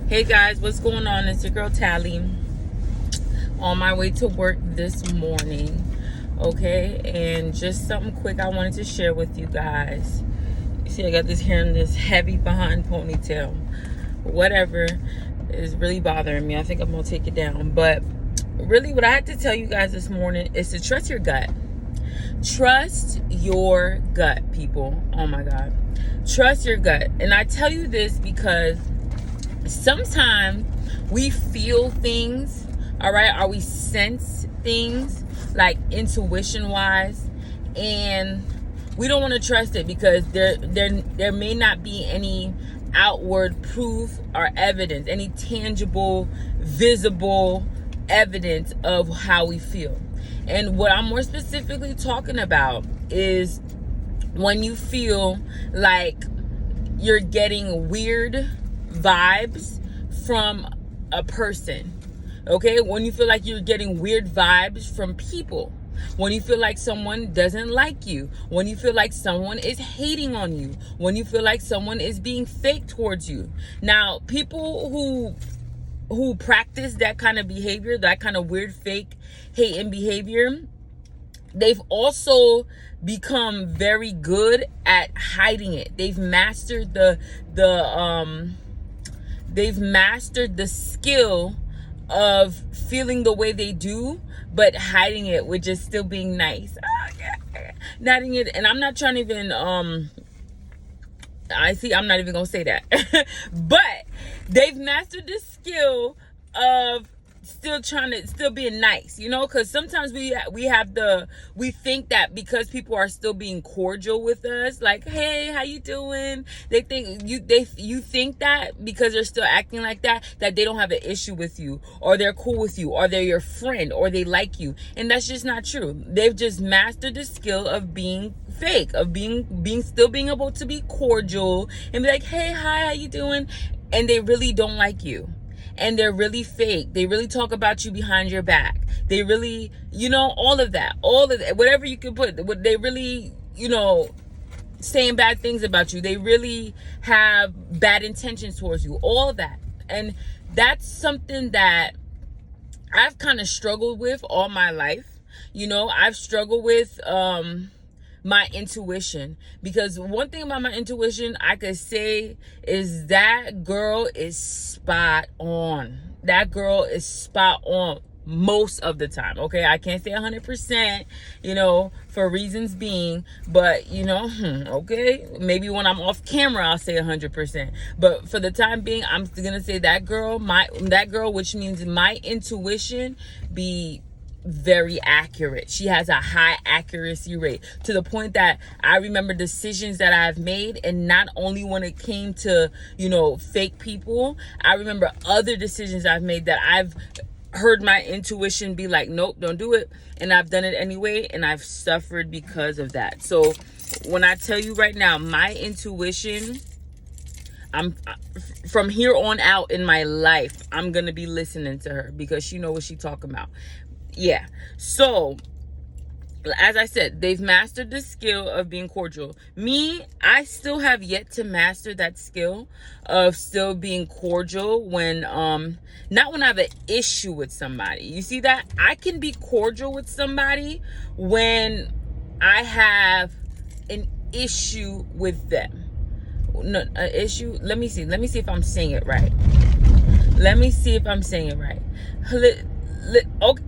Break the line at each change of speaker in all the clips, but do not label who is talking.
Hey guys, what's going on? It's your girl Tally on my way to work this morning. Okay, and just something quick I wanted to share with you guys. You see, I got this hair in this heavy behind ponytail. Whatever is really bothering me. I think I'm gonna take it down. But really, what I had to tell you guys this morning is to trust your gut. Trust your gut, people. Oh my God. Trust your gut. And I tell you this because sometimes we feel things, all right, or we sense things like intuition wise, and we don't want to trust it because there may not be any outward proof or evidence, any tangible, visible evidence of how we feel. And what I'm more specifically talking about is when you feel like you're getting weird vibes from a person. Okay, when you feel like you're getting weird vibes from people, when you feel like someone doesn't like you, when you feel like someone is hating on you, when you feel like someone is being fake towards you. Now, people who practice that kind of behavior, that kind of weird fake hating behavior, they've also become very good at hiding it. They've mastered they've mastered the skill of feeling the way they do, but hiding it with just still being nice. Hiding it, and I'm not trying to even I'm not even gonna say that. But they've mastered the skill of still being nice, because sometimes we think that because people are still being cordial with us, like, hey, how you doing, you think that because they're still acting like that they don't have an issue with you, or they're cool with you, or they're your friend, or they like you. And that's just not true. They've just mastered the skill of being fake, of still being able to be cordial and be like, hey, hi, how you doing, and they really don't like you. And they're really fake. They really talk about you behind your back. They really, all of that, whatever you can put. They really, saying bad things about you. They really have bad intentions towards you. All of that. And that's something that I've kind of struggled with all my life. I've struggled with my intuition, because one thing about my intuition I could say is that girl is spot on. That girl is spot on most of the time. Okay, I can't say 100%, for reasons being, but okay, maybe when I'm off camera I'll say 100%, but for the time being I'm gonna say that girl, which means my intuition, be very accurate. She has a high accuracy rate, to the point that I remember decisions that I've made, and not only when it came to fake people, I remember other decisions I've made that I've heard my intuition be like, nope, don't do it, and I've done it anyway, and I've suffered because of that. So when I tell you right now, my intuition, I'm from here on out in my life, I'm gonna be listening to her, because she knows what she's talking about. Yeah. So, as I said, they've mastered the skill of being cordial. Me, I still have yet to master that skill of still being cordial when, not when I have an issue with somebody. You see that? I can be cordial with somebody when I have an issue with them. No, an issue. Let me see if I'm saying it right.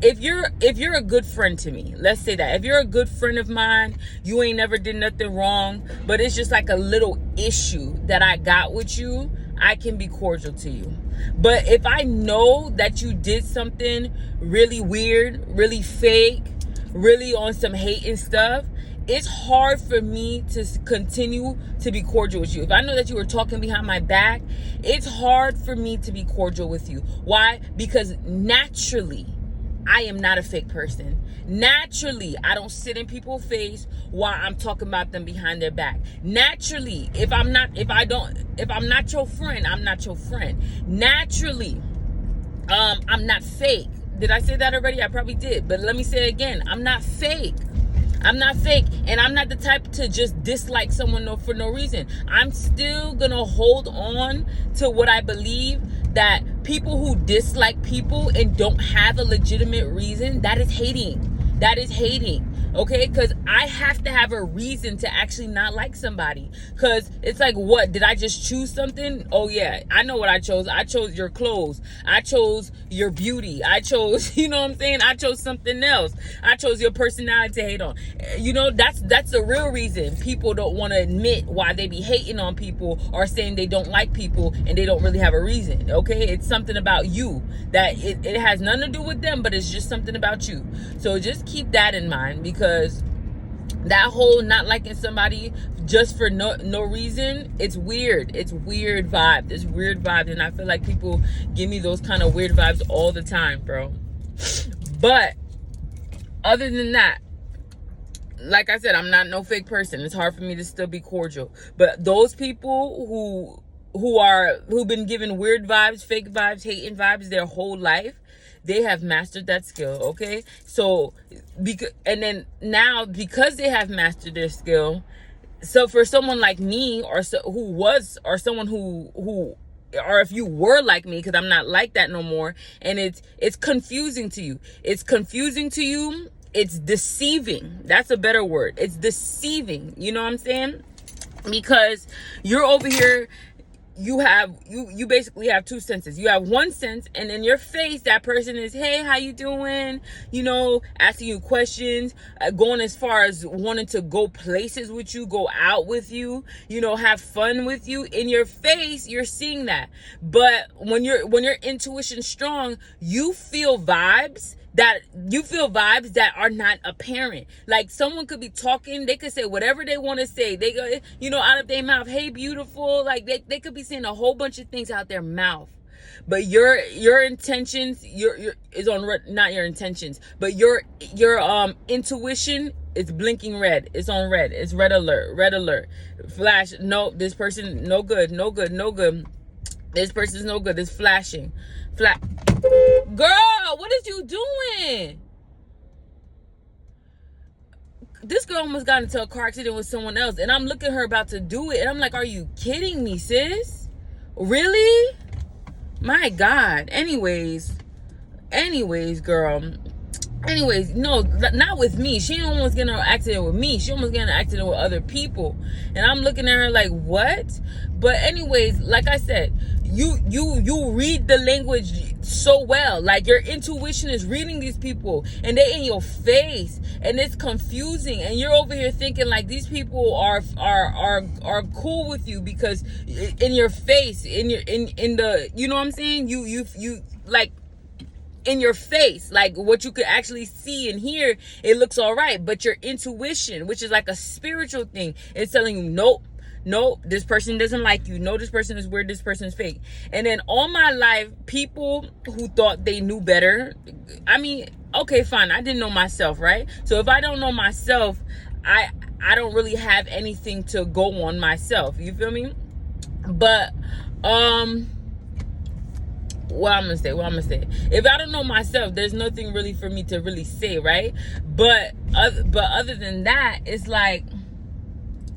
If you're a good friend to me, let's say that if you're a good friend of mine, you ain't never did nothing wrong, but it's just like a little issue that I got with you, I can be cordial to you. But if I know that you did something really weird, really fake, really on some hate and stuff, it's hard for me to continue to be cordial with you. If I know that you were talking behind my back, it's hard for me to be cordial with you. Why? Because naturally, I am not a fake person. Naturally, I don't sit in people's face while I'm talking about them behind their back. Naturally, if I'm not your friend, I'm not your friend. Naturally, I'm not fake. Did I say that already? I probably did, but let me say it again. I'm not fake. I'm not fake, and I'm not the type to just dislike someone for no reason. I'm still gonna hold on to what I believe that people who dislike people and don't have a legitimate reason, that is hating. That is hating. Okay, because I have to have a reason to actually not like somebody. Because it's like, what? Did I just choose something? Oh, yeah. I know what I chose. I chose your clothes. I chose your beauty. I chose, you know what I'm saying? I chose something else. I chose your personality to hate on. You know, that's the real reason people don't want to admit why they be hating on people or saying they don't like people and they don't really have a reason. Okay, it's something about you that it has nothing to do with them, but it's just something about you. So just keep that in mind, because that whole not liking somebody just for no reason, it's weird. It's weird vibe. It's weird vibe, and I feel like people give me those kind of weird vibes all the time, bro. But other than that, like I said, I'm not no fake person. It's hard for me to still be cordial. But those people who've been given weird vibes, fake vibes, hating vibes their whole life, they have mastered that skill. Okay, so because they have mastered their skill, so for someone like me, or someone who or if you were like me, because I'm not like that no more, and it's confusing to you. It's confusing to you. It's deceiving. That's a better word. It's deceiving. You know what I'm saying? Because you're over here, you basically have two senses. You have one sense, and in your face, that person is, hey, how you doing? You know, asking you questions, going as far as wanting to go places with you, go out with you, you know, have fun with you. In your face, you're seeing that. But when your intuition's strong, you feel vibes that are not apparent. Like, someone could be talking, they could say whatever they want to say. They go, you know, out of their mouth, hey, beautiful. Like, they could be saying a whole bunch of things out their mouth. But your intentions, is on not your intentions, but your intuition is blinking red. It's on red. It's red alert. Flash. No, this person, no good. This person's no good. It's flashing. Girl, what is you doing? This girl almost got into a car accident with someone else, and I'm looking at her about to do it, and I'm like, are you kidding me, sis? Really? My God. Anyways, girl. Anyways, no, not with me. She almost get in an accident with me. She almost get in an accident with other people. And I'm looking at her like, what? But anyways, like I said, you read the language so well. Like, your intuition is reading these people, and they in your face, and it's confusing. And you're over here thinking like these people are cool with you because in your face, in the, you know what I'm saying? You like, in your face, like what you could actually see and hear, it looks all right. But your intuition, which is like a spiritual thing, is telling you, nope, this person doesn't like you. No, this person is weird. This person is fake. And then all my life, people who thought they knew better, I mean, okay, fine, I didn't know myself, right? So if I don't know myself, I don't really have anything to go on myself. You feel me? But what I'm gonna say. If I don't know myself, there's nothing really for me to really say, right? But other than that, it's like,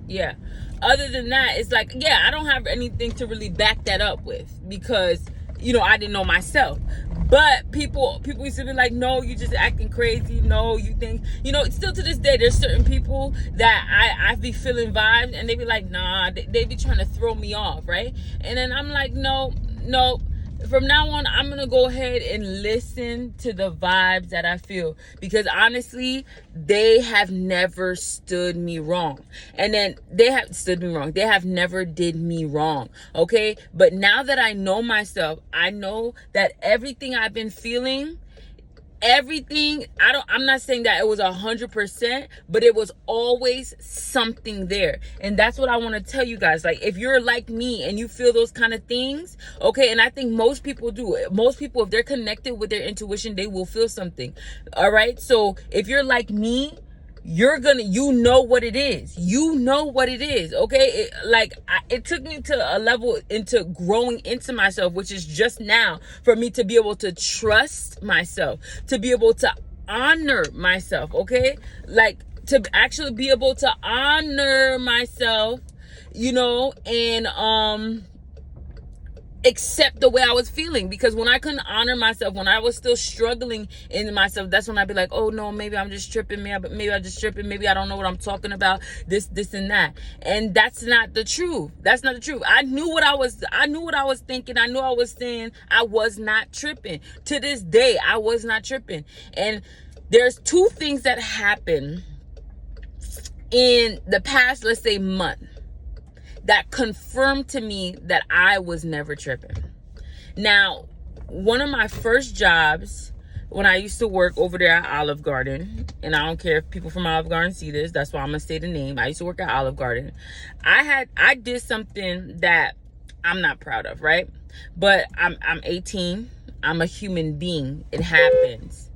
yeah. Other than that, it's like, yeah, I don't have anything to really back that up with, because, you know, I didn't know myself. But people used to be like, no, you just acting crazy. No, you think, you know, still to this day, there's certain people that I be feeling vibes, and they be like, nah, they be trying to throw me off, right? And then I'm like, no. From now on, I'm going to go ahead and listen to the vibes that I feel, because honestly, they have never stood me wrong. And then they have stood me wrong. They have never did me wrong. Okay. But now that I know myself, I know that everything I've been feeling, I'm not saying that it was 100%, but it was always something there. And that's what I want to tell you guys. Like, if you're like me and you feel those kind of things, okay, and I think most people do. Most people, if they're connected with their intuition, they will feel something. All right. So if you're like me, you know what it is. Okay. It took me to a level into growing into myself, which is just now, for me to be able to trust myself, to be able to honor myself. Okay. Like, to actually be able to honor myself, you know, and, accept the way I was feeling, because when I couldn't honor myself, when I was still struggling in myself, that's when I'd be like, oh no, maybe I'm just tripping, maybe I'm just tripping, maybe I don't know what I'm talking about, this and that. And that's not the truth. That's not the truth. I knew what I was thinking. I knew I was saying. I was not tripping. To this day, I was not tripping. And there's two things that happened in the past, let's say, month, that confirmed to me that I was never tripping. Now, one of my first jobs, when I used to work over there at Olive Garden, and I don't care if people from Olive Garden see this, that's why I'm gonna say the name. I used to work at Olive Garden. I did something that I'm not proud of, right? But I'm 18. I'm a human being. It happens.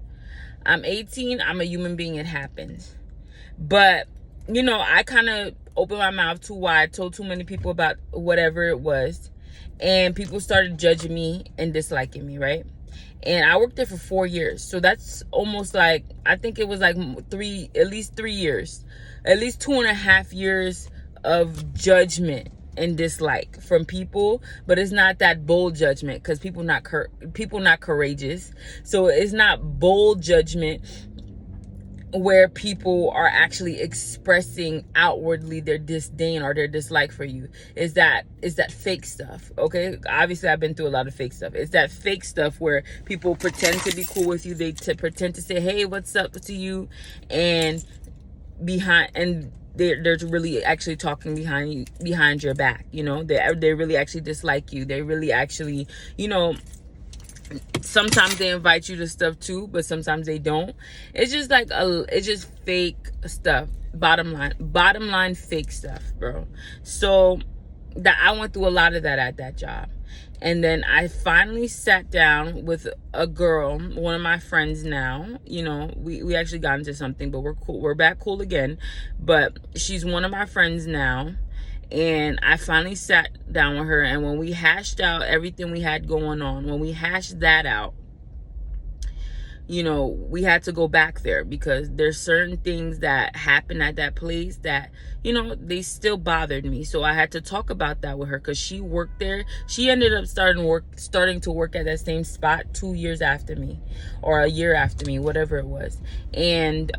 I'm 18. I'm a human being. It happens. But I kind of opened my mouth too wide, told too many people about whatever it was, and people started judging me and disliking me, right? And I worked there for 4 years, so that's almost like, I think it was like at least 3 years, at least 2.5 years of judgment and dislike from people. But it's not that bold judgment, because people not courageous, so it's not bold judgment where people are actually expressing outwardly their disdain or their dislike for you. Is that fake stuff. Okay, obviously I've been through a lot of fake stuff. It's that fake stuff where people pretend to be cool with you, they pretend to say, hey, what's up to you, and they're really actually talking behind your back. They really actually dislike you. They really actually, sometimes they invite you to stuff too, but sometimes they don't. It's just like it's just fake stuff. Bottom line fake stuff, bro. So that I went through a lot of that at that job. And then I finally sat down with a girl, one of my friends now. We actually got into something, but we're cool. We're back cool again. But she's one of my friends now. And I finally sat down with her, and when we hashed out everything we had going on, when we hashed that out, we had to go back there, because there's certain things that happened at that place that, they still bothered me. So I had to talk about that with her, because she worked there. She ended up starting to work at that same spot 2 years after me, or a year after me, whatever it was. And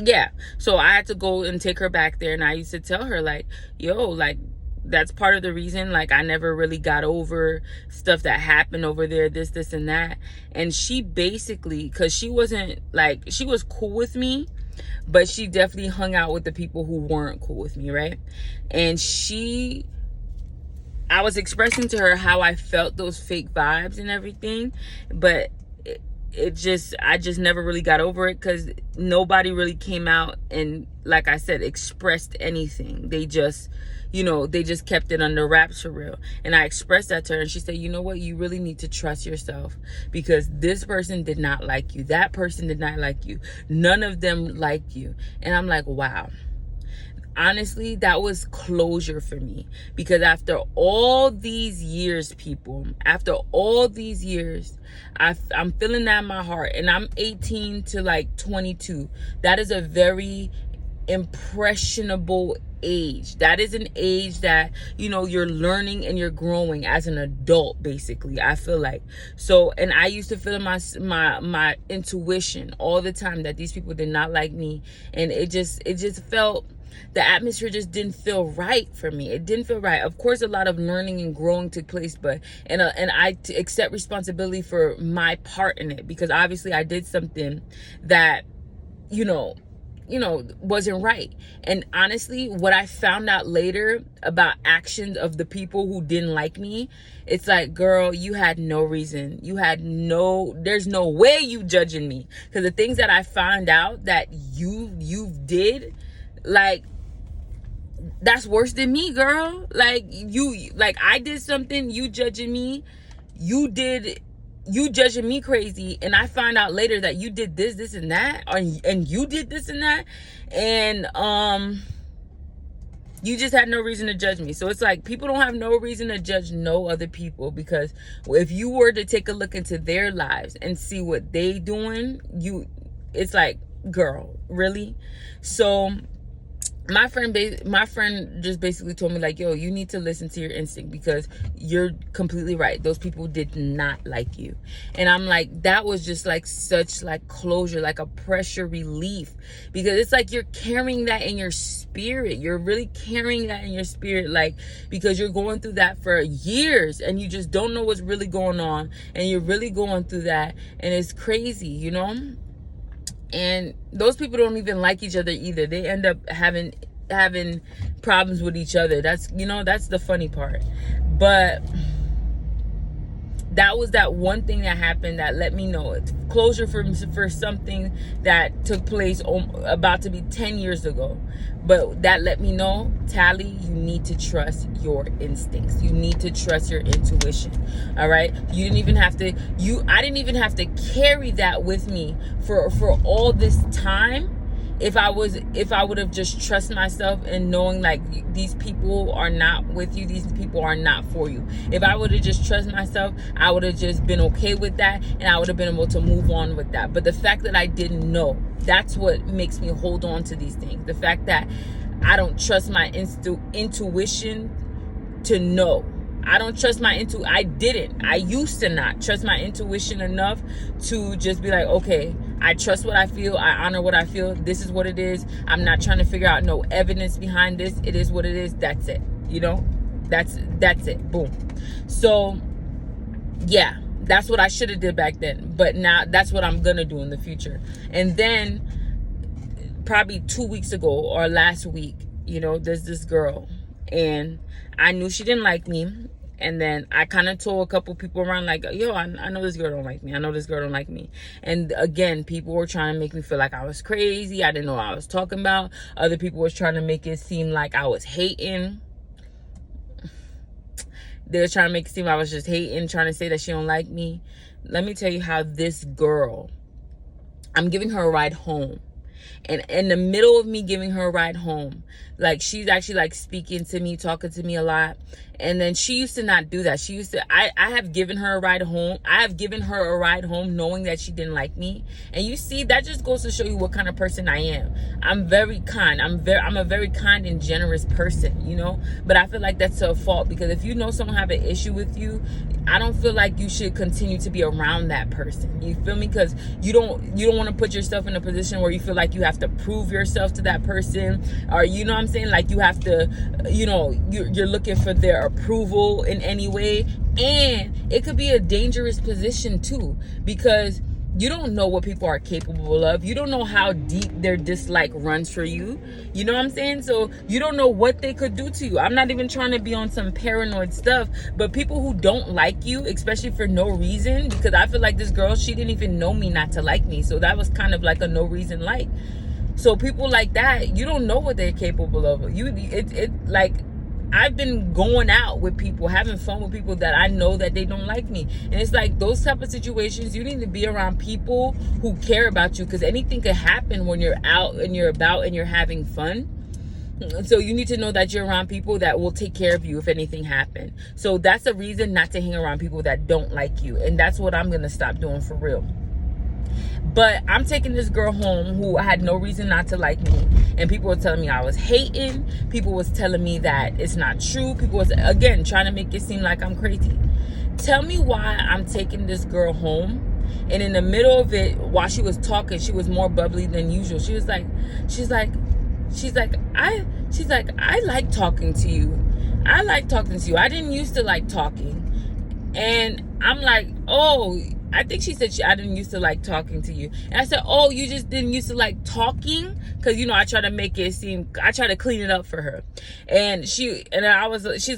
yeah, so I had to go and take her back there, and I used to tell her, like, yo, like, that's part of the reason, like, I never really got over stuff that happened over there, this and that. And she basically, because she wasn't, like, she was cool with me, but she definitely hung out with the people who weren't cool with me, right? And I was expressing to her how I felt those fake vibes and everything, but I just never really got over it, because nobody really came out and, like I said, expressed anything. They just kept it under wraps for real. And I expressed that to her, and she said, you know what, you really need to trust yourself, because this person did not like you, that person did not like you, none of them liked you. And I'm like, wow. Honestly, that was closure for me, because after all these years, after all these years, I'm feeling that in my heart, and I'm 18 to like 22. That is a very impressionable age. That is an age that, you're learning and you're growing as an adult, basically, I feel like. So, and I used to feel in my intuition all the time that these people did not like me, and it just felt, the atmosphere just didn't feel right for me. It didn't feel right. Of course, a lot of learning and growing took place, but and I accept responsibility for my part in it, because obviously I did something that wasn't right. And honestly, what I found out later about actions of the people who didn't like me, it's like, girl, you had no reason. There's no way you judging me, because the things that I found out that you did, like, that's worse than me, girl. Like, I did something, you judging me, you judging me crazy, and I find out later that you did this and that, and you did this and that, and you just had no reason to judge me. So it's like, people don't have no reason to judge no other people, because if you were to take a look into their lives and see what they doing, it's like, girl, really? So my friend just basically told me, like, yo, you need to listen to your instinct, because you're completely right. Those people did not like you. And I'm like, that was just like such like closure, like a pressure relief, because it's like you're carrying that in your spirit. You're really carrying that in your spirit, like, because you're going through that for years and you just don't know what's really going on, and you're really going through that, and it's crazy, you know. And those people don't even like each other either. They end up having problems with each other. That's, you know, that's the funny part. But that was that one thing that happened that let me know it's closure for something that took place about to be 10 years ago. But that let me know, Tally, you need to trust your instincts. You need to trust your intuition. All right. You didn't even have to, I didn't even have to carry that with me for all this time. If I would have just trust myself and knowing, like, these people are not with you, these people are not for you. If I would have just trust myself, I would have just been okay with that, and I would have been able to move on with that. But the fact that I didn't know, that's what makes me hold on to these things. The fact that I don't trust my intuition to know. I don't trust my I used to not trust my intuition enough to just be like, okay, I trust what I feel. I honor what I feel. This is what it is. I'm not trying to figure out no evidence behind this. It is what it is. That's it. You know, that's it. Boom. So yeah, that's what I should have did back then. But now that's what I'm going to do in the future. And then probably 2 weeks ago or last week, you know, there's this girl, and I knew she didn't like me. And then I kind of told a couple people around, like, yo, I know this girl don't like me. I know this girl don't like me. And again, people were trying to make me feel like I was crazy. I didn't know what I was talking about. Other people were trying to make it seem like I was hating. They were trying to make it seem I was just hating, trying to say that she don't like me. Let me tell you how this girl, I'm giving her a ride home. And in the middle of me giving her a ride home, like, she's actually like speaking to me, talking to me a lot. And then she used to not do that. She used to, I have given her a ride home. I have given her a ride home knowing that she didn't like me. And you see, that just goes to show you what kind of person I am. I'm very kind. I'm a very kind and generous person, you know. But I feel like that's a fault, because if you know someone have an issue with you, I don't feel like you should continue to be around that person. You feel me? Because you don't want to put yourself in a position where you feel like you have to prove yourself to that person, or, you know what I'm saying, like, you have to, you know, you're looking for their approval in any way. And it could be a dangerous position too, because you don't know what people are capable of. You don't know how deep their dislike runs for you. You know what I'm saying? So you don't know what they could do to you. I'm not even trying to be on some paranoid stuff, but people who don't like you, especially for no reason, because I feel like this girl, she didn't even know me not to like me. So that was kind of like a no reason like. So people like that, you don't know what they're capable of. Like, I've been going out with people, having fun with people that I know that they don't like me. And it's like those type of situations, you need to be around people who care about you, because anything could happen when you're out and you're about and you're having fun. So you need to know that you're around people that will take care of you if anything happened. So that's a reason not to hang around people that don't like you. And that's what I'm going to stop doing for real. But I'm taking this girl home who had no reason not to like me. And people were telling me I was hating. People was telling me that it's not true. People was, again, trying to make it seem like I'm crazy. Tell me why I'm taking this girl home. And in the middle of it, while she was talking, she was more bubbly than usual. She's like, I like talking to you. I like talking to you. I didn't used to like talking. And I'm like, oh, I think she said I didn't used to like talking to you. And I said, oh, you just didn't used to like talking? Because, you know, I try to make it seem, I try to clean it up for her. And she's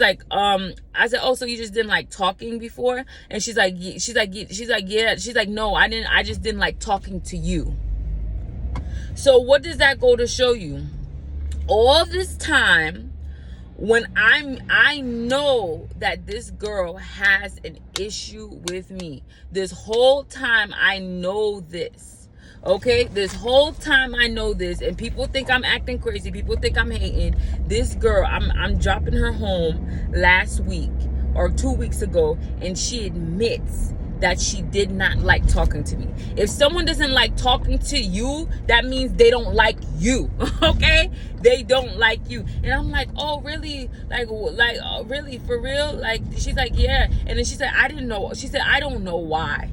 like, I said, oh, so you just didn't like talking before? And she's like, yeah. She's like, no, I didn't. I just didn't like talking to you. So what does that go to show you? All this time, when I know that this girl has an issue with me. This whole time I know this. Okay? This whole time I know this, and people think I'm acting crazy. People think I'm hating. This girl, I'm dropping her home last week or 2 weeks ago, and she admits that she did not like talking to me. If someone doesn't like talking to you, that means they don't like you. Okay? They don't like you. And I'm like, oh, really? Like, oh, really? For real? Like, she's like, yeah. And then she said, I didn't know. She said, I don't know why.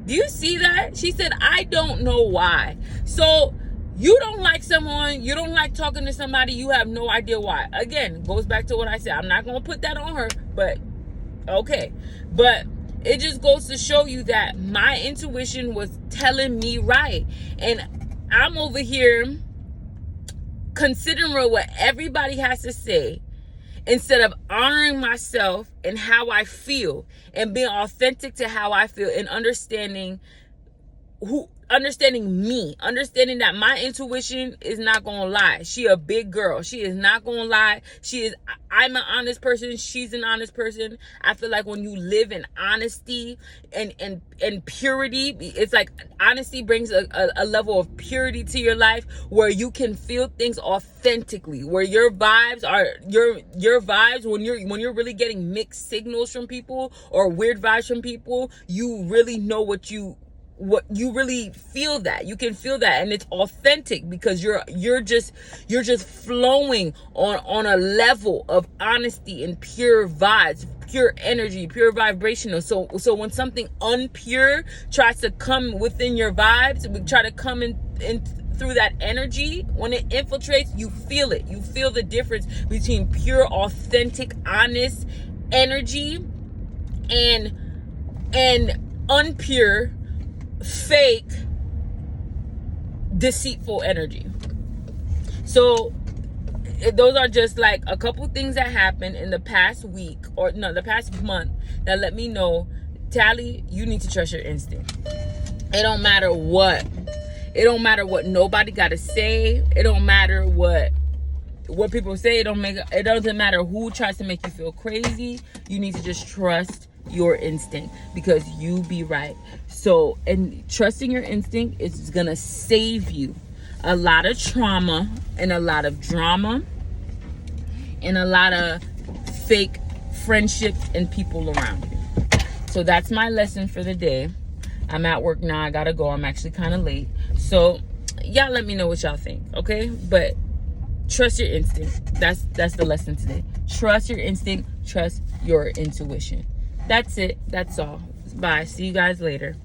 Do you see that? She said, I don't know why. So you don't like someone, you don't like talking to somebody, you have no idea why. Again, goes back to what I said. I'm not going to put that on her, but okay. But it just goes to show you that my intuition was telling me right. And I'm over here considering what everybody has to say instead of honoring myself and how I feel and being authentic to how I feel and understanding me, understanding that my intuition is not gonna lie. She a big girl. She is not gonna lie. I'm an honest person. She's an honest person. I feel like when you live in honesty and purity, it's like honesty brings a level of purity to your life where you can feel things authentically, where your vibes are your vibes when you're really getting mixed signals from people or weird vibes from people, you really know what you really feel. That you can feel that, and it's authentic because you're just flowing on a level of honesty and pure vibes, pure energy, pure vibrational. So when something unpure tries to come within your vibes, we try to come in through that energy, when it infiltrates, you feel it. You feel the difference between pure, authentic, honest energy and unpure, fake, deceitful energy. So those are just like a couple things that happened in the past week, or no, the past month, that let me know, Tally, you need to trust your instinct. It don't matter what nobody gotta say. It don't matter what people say. It doesn't matter who tries to make you feel crazy. You need to just trust your instinct, because you be right. So, and trusting your instinct is gonna save you a lot of trauma and a lot of drama and a lot of fake friendships and people around you. So that's my lesson for the day. I'm at work now. I gotta go. I'm actually kind of late. So y'all let me know what y'all think, okay? But trust your instinct. That's the lesson today. Trust your instinct. Trust your intuition. That's it. That's all. Bye. See you guys later.